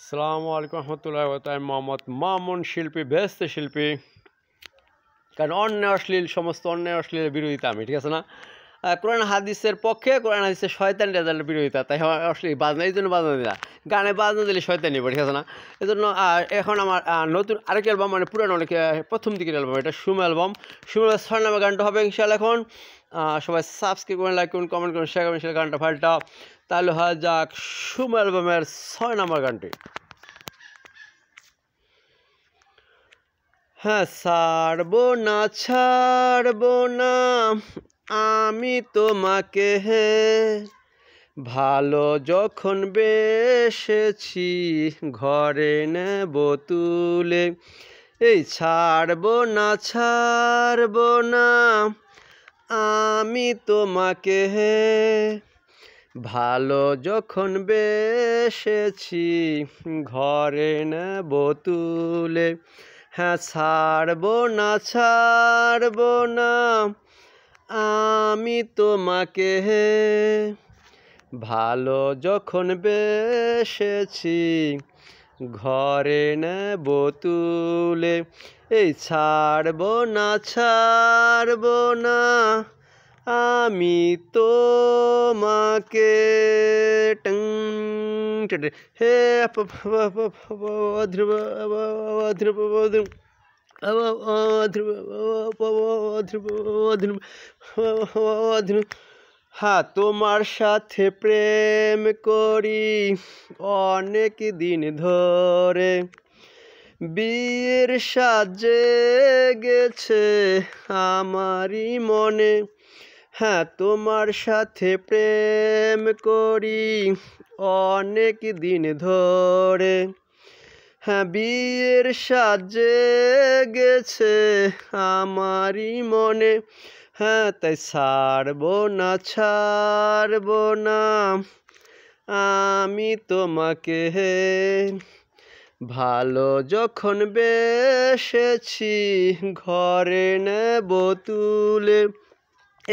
আসসালামু আলাইকুম রহমতুল্লাহ আমি মোহাম্মদ মামুন শিল্পী ব্যস্ত শিল্পী। কারণ সমস্ত অন্যায় অশ্লীলের বিরোধিতা আমি, ঠিক আছে না? কোরআন হাদিসের পক্ষে, কোরআন হাদিসের শয়তান রেজাল্টের বিরোধিতা, তাই অশ্লীল বাজনা, এই জন্য বাজনা দিলা, গানে বাজনা দিলে শয়তান নিব, ঠিক আছে না? এই জন্য এখন আমার নতুন আরেক অ্যালবাম, মানে পুরানো অনেক প্রথম দিকের অ্যালবাম, এটা সুম অ্যালবাম। সুমের 6 নম্বর গানটা হবে ইনশাআল্লাহ। এখন সবাই সাবস্ক্রাইব করুন, লাইক করুন, কমেন্ট করুন, শেয়ার করুন গানটা ফাইলটা। তাহলে হয় যাক সুম অ্যালবামের 6 নম্বর গানটি। হ্যাঁ, ছাড়বো না আমি তোমাকে, ভালো যখন বেসেছি ঘরে নেব তুলে। এই ছাড়বো না আমি তোমাকে, ভালো যখন বেসেছি ঘরে নেব তুলে। হ্যাঁ, ছাড়বো না আমি তোমাকে, ভালো যখন বেসেছি ঘরে নেব তুলে। এই ছাড়বো না আমি তোমাকে, হে হ্যাঁ, তোমার সাথে প্রেম করি অনেক দিন ধরে, বিয়ের সাজে গেছে আমারই মনে। হ্যাঁ, তোমার সাথে প্রেম করি অনেক দিন ধরে, হ্যাঁ, বিয়ের সাজে গেছে আমারই মনে। হ্যাঁ, তাই ছাড়বো না আমি তোমাকে, ভালো যখন বেসেছি ঘরে নেব তুলে।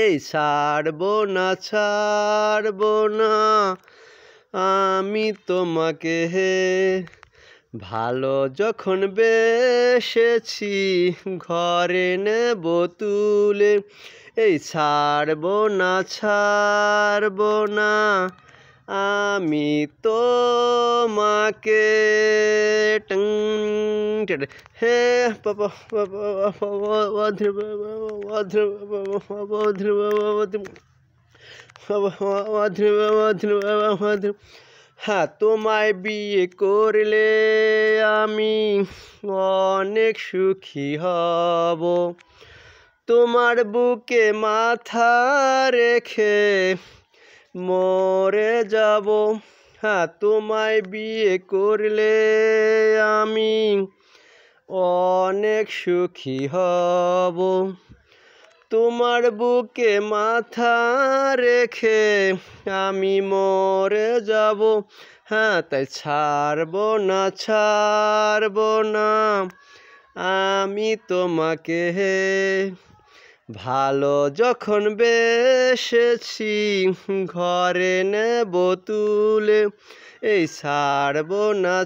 এই ছাড়বো না আমি তোমাকে, ভালো যখন বেসেছি ঘরে নেব তুলে। এই ছাড়বো না আমি তোমাকে, হে হ্যাঁ, তোমায় বিয়ে করলে আমি অনেক সুখী হব, তোমার বুকে মাথা রেখে মরে যাব। হ্যাঁ, তোমায় বিয়ে করলে আমি অনেক সুখী হব, তোমার বুকে মাথা রেখে আমি মরে যাব। হ্যাঁ, তাই ছাড়বো না আমি তোমাকে, ভালো যখন বেসেছি ঘরে নেব তুলে। এই ছাড়বো না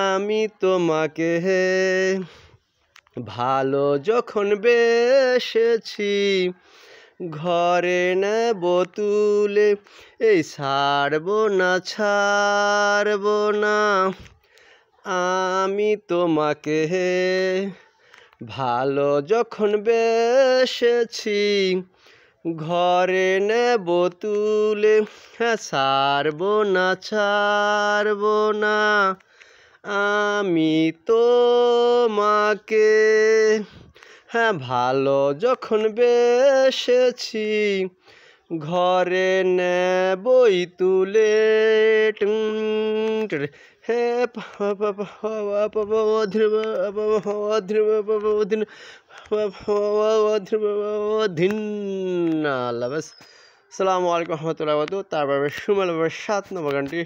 আমি তোমাকে, ভালো যখন বেসেছি ঘরে নেব তুলে। এই ছাড়বো না আমি তোমাকে, ভালো যখন বেসেছি ঘরে নেব তুলে। হ্যাঁ, ছাড়বো না আমি তোমাকে, হ্যাঁ, ভালো যখন বেসেছি ঘরে নেবই তুলে। হে আল্লাহ। আসসালামু আলাইকুম রহমতুল্লাহ। তারপরে সুমেল 7 নম্বর গানটি।